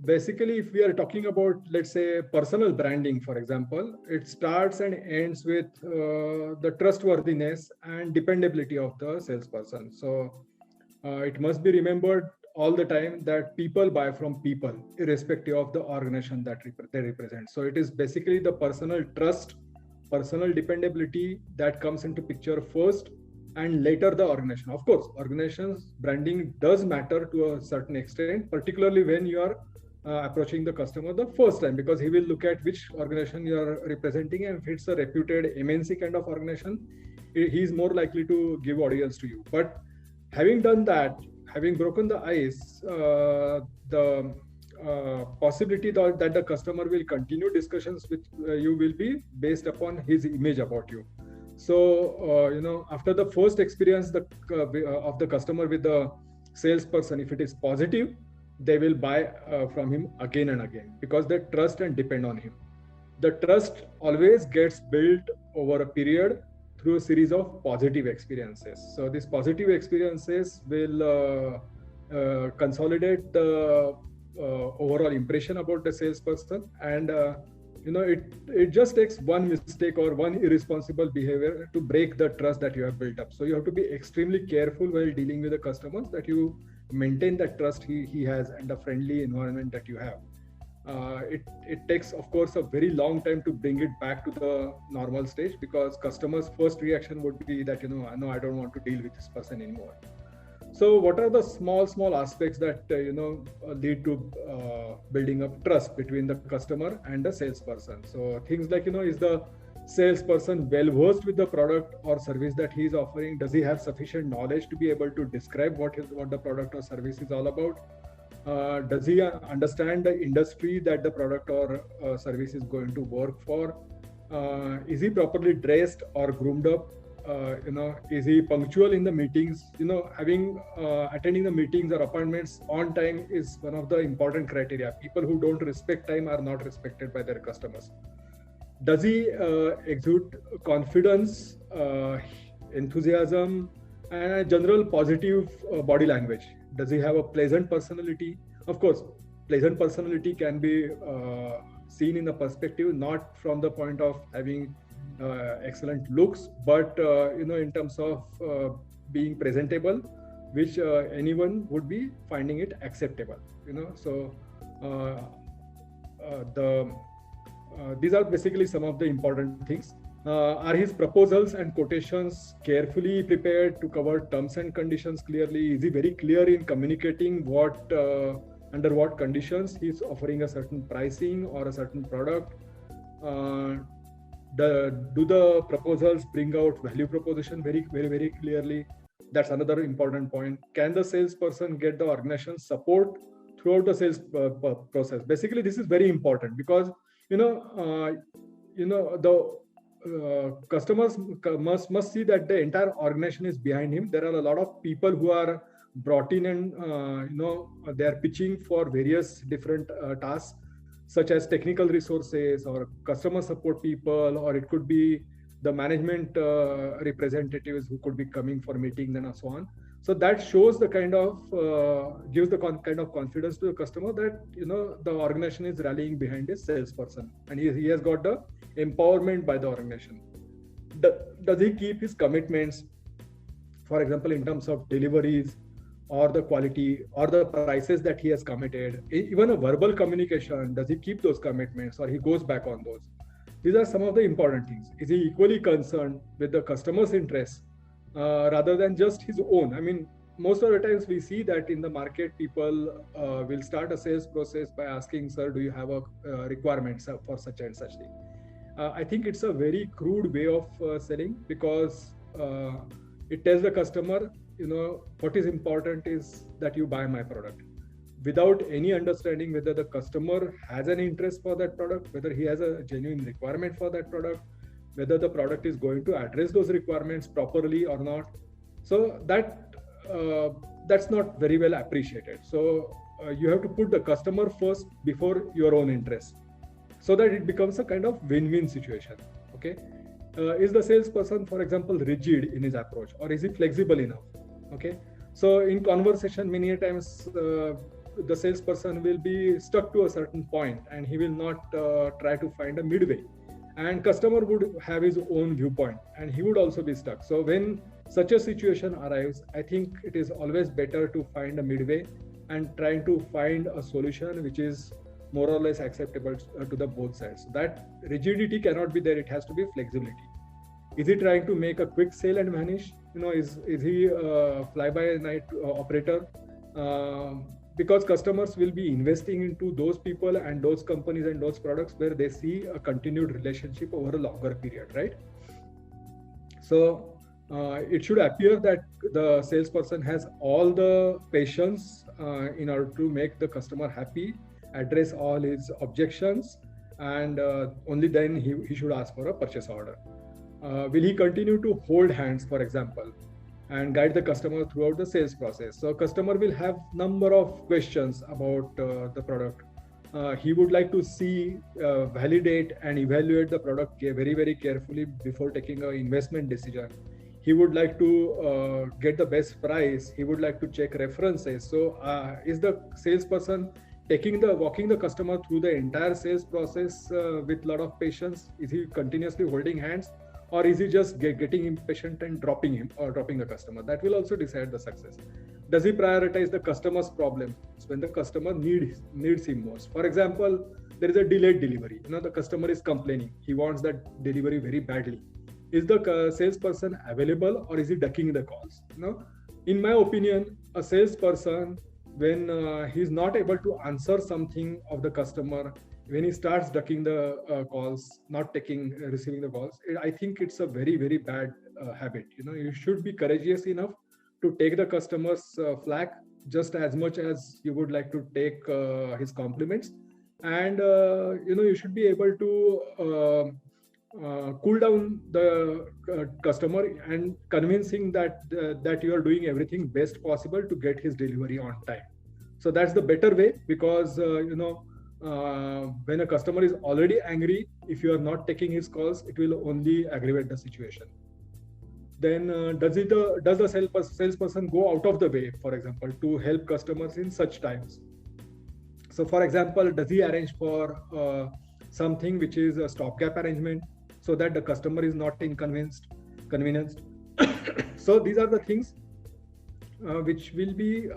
Basically, if we are talking about, let's say, personal branding, for example, it starts and ends with the trustworthiness and dependability of the salesperson. So it must be remembered all the time that people buy from people, irrespective of the organization that they represent. So it is basically the personal trust, personal dependability that comes into picture first, and later the organization. Of course, organizations branding does matter to a certain extent, particularly when you are approaching the customer the first time, because he will look at which organization you are representing, and if it's a reputed MNC kind of organization, he's more likely to give audience to you. But having done that, having broken the ice, the possibility that the customer will continue discussions with you will be based upon his image about you. So after the first experience of the customer with the salesperson, if it is positive, they will buy from him again and again, because they trust and depend on him. The trust always gets built over a period through a series of positive experiences. So these positive experiences will consolidate the overall impression about the salesperson, and it just takes one mistake or one irresponsible behavior to break the trust that you have built up. So you have to be extremely careful while dealing with the customers, that you maintain that trust he has and the friendly environment that you have. It takes, of course, a very long time to bring it back to the normal stage, because customers' first reaction would be that, no, I don't want to deal with this person anymore. So what are the small aspects that lead to building up trust between the customer and the salesperson? So things like, is the salesperson well versed with the product or service that he is offering? Does he have sufficient knowledge to be able to describe what the product or service is all about? Does he understand the industry that the product or service is going to work for? Is he properly dressed or groomed up? Is he punctual in the meetings? Attending the meetings or appointments on time is one of the important criteria. People who don't respect time are not respected by their customers. Does he exude confidence, enthusiasm, and a general positive body language? Does he have a pleasant personality? Of course, pleasant personality can be seen in the perspective, not from the point of having excellent looks, but in terms of being presentable, which anyone would be finding it acceptable. So these are basically some of the important things. Are his proposals and quotations carefully prepared to cover terms and conditions clearly? Is he very clear in communicating under what conditions he's offering a certain pricing or a certain product? Do the proposals bring out value proposition very, very, very clearly? That's another important point. Can the salesperson get the organization's support throughout the sales process? Basically, this is very important, because the customers must see that the entire organization is behind him. There are a lot of people who are brought in, and they are pitching for various different tasks, such as technical resources or customer support people, or it could be the management representatives who could be coming for meetings and so on. So that shows the kind of gives the kind of confidence to the customer that the organization is rallying behind a salesperson, and he has got the empowerment by the organization. Does he keep his commitments, for example, in terms of deliveries or the quality or the prices that he has committed? Even a verbal communication, does he keep those commitments, or he goes back on those? These are some of the important things. Is he equally concerned with the customer's interests rather than just his own? I mean, most of the times we see that in the market, people will start a sales process by asking, sir, do you have a requirement for such and such thing? I think it's a very crude way of selling, because it tells the customer, what is important is that you buy my product, without any understanding whether the customer has an interest for that product, whether he has a genuine requirement for that product, whether the product is going to address those requirements properly or not. So that's not very well appreciated. So you have to put the customer first before your own interest, so that it becomes a kind of win-win situation. Okay. Is the salesperson, for example, rigid in his approach, or is he flexible enough? Okay. So in conversation, many times the salesperson will be stuck to a certain point and he will not try to find a midway, and customer would have his own viewpoint and he would also be stuck. So when such a situation arrives, I think it is always better to find a midway and trying to find a solution which is more or less acceptable to the both sides. So that rigidity cannot be there, it has to be flexibility. Is he trying to make a quick sale and vanish? Is he a fly-by-night operator? Because customers will be investing into those people and those companies and those products where they see a continued relationship over a longer period, right? So it should appear that the salesperson has all the patience in order to make the customer happy, address all his objections, and only then he should ask for a purchase order. Will he continue to hold hands, for example, and guide the customer throughout the sales process? So customer will have number of questions about the product. He would like to see, validate and evaluate the product very, very carefully before taking an investment decision. He would like to get the best price. He would like to check references. So is the salesperson walking the customer through the entire sales process with a lot of patience? Is he continuously holding hands? Or is he just getting impatient and dropping the customer? That will also decide the success. Does he prioritize the customer's problem when the customer needs him most? For example, there is a delayed delivery. The customer is complaining. He wants that delivery very badly. Is the salesperson available or is he ducking the calls? In my opinion, a salesperson, when he's not able to answer something of the customer, when he starts ducking the calls, not receiving the calls, I think it's a very, very bad habit. You should be courageous enough to take the customer's flack just as much as you would like to take his compliments. And, you should be able to cool down the customer and convincing that you are doing everything best possible to get his delivery on time. So that's the better way, because, when a customer is already angry, if you are not taking his calls, it will only aggravate the situation. Then does the salesperson go out of the way, for example, to help customers in such times? So for example, does he arrange for something which is a stopgap arrangement so that the customer is not inconvenienced? So these are the things which will be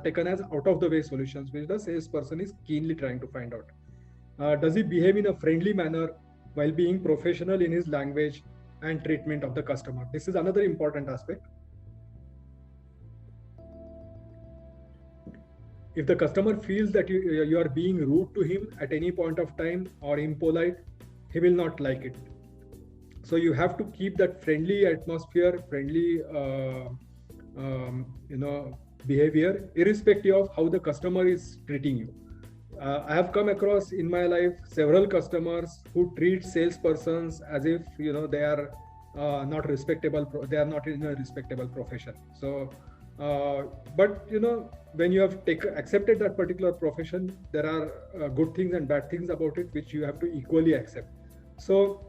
taken as out of the way solutions, which the salesperson is keenly trying to find out. Does he behave in a friendly manner while being professional in his language and treatment of the customer? This is another important aspect. If the customer feels that you are being rude to him at any point of time or impolite, he will not like it. So you have to keep that friendly atmosphere, friendly behavior, irrespective of how the customer is treating you. I have come across in my life several customers who treat salespersons as if they are not respectable. They are not in a respectable profession. So, but when you have accepted that particular profession, there are good things and bad things about it which you have to equally accept. So,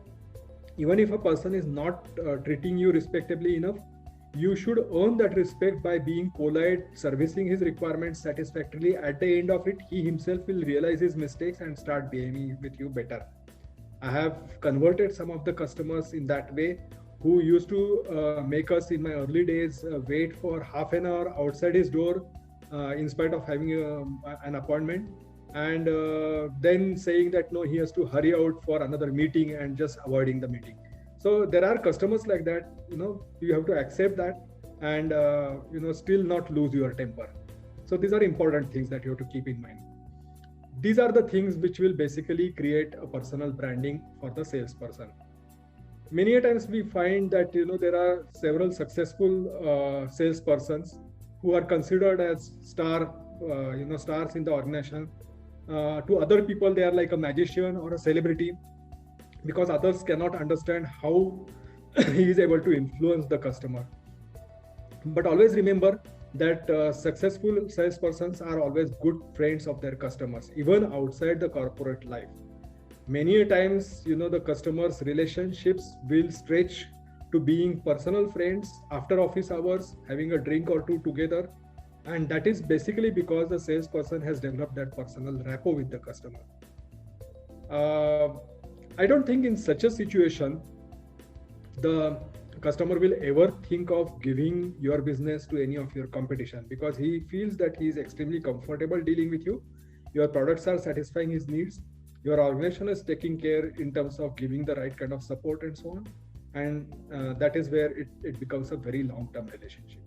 even if a person is not treating you respectably enough, you should earn that respect by being polite, servicing his requirements satisfactorily. At the end of it, he himself will realize his mistakes and start behaving with you better. I have converted some of the customers in that way, who used to make us in my early days wait for half an hour outside his door in spite of having an appointment, and then saying that no, he has to hurry out for another meeting and just avoiding the meeting. So there are customers like that. You have to accept that and still not lose your temper. So these are important things that you have to keep in mind. These are the things which will basically create a personal branding for the salesperson. Many a times we find that there are several successful salespersons who are considered as stars in the organization. To other people, they are like a magician or a celebrity, because others cannot understand how he is able to influence the customer. But always remember that successful salespersons are always good friends of their customers, even outside the corporate life. Many a times, the customers' relationships will stretch to being personal friends after office hours, having a drink or two together, And that is basically because the salesperson has developed that personal rapport with the customer. I don't think in such a situation the customer will ever think of giving your business to any of your competition, because he feels that he is extremely comfortable dealing with you. Your products are satisfying his needs, your organization is taking care in terms of giving the right kind of support and so on. And that is where it becomes a very long-term relationship.